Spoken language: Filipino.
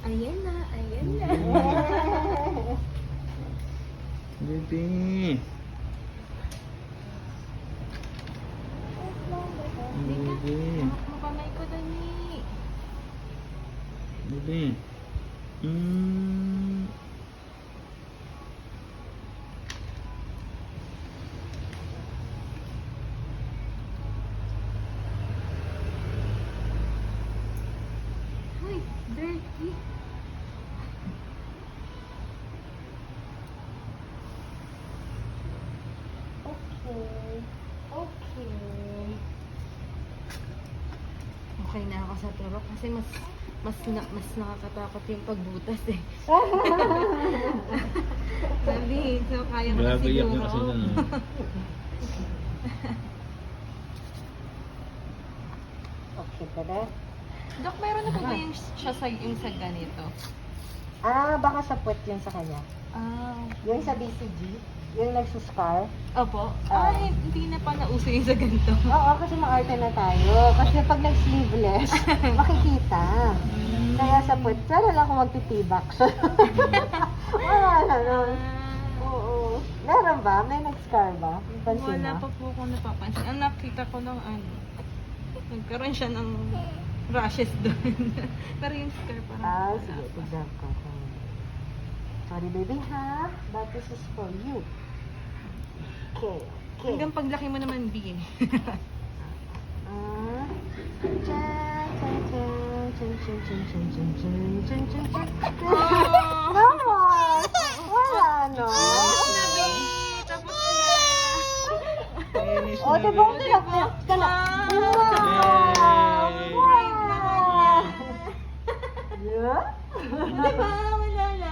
Ayan na, ayan na. Baby. Baby. Makamay ko dali. Baby. Uy, dirty. Okay. Okay. Okay na ako sa turok kasi mas nakakatakot yung pagbutas eh. Sabi, so kaya ko na Grabe yak siguro. na kasi yan. Okay ka na? Dok, meron na po ba yung yung sa ganito? Baka sa puwet yun sa kanya. Yung sa BCG, yung nagsuscar. Opo. Ah. Ay, hindi na pa nauso yung sa ganito. Oo, kasi maarte na tayo. Kasi pag nag-sleeveless, makikita. Kaya sa puwet, pero lang kung magtitibak. Wala na nun. Oo. Meron ba? May nag-scar ba? Pansin Wala mo? pa po ako napapansin. Ang nakita ko ng nagkaroon siya ng rashes doon. Pero yung scar parang Sige, tignan ko. Sorry baby ha, but this is for you. Okay, okay. Hanggang paglaki mo naman, B. Come on! Wala, no? Tapos na. O, diba? Umiyak ka na. Wow! Wow! Yeah? Diba? Wala na.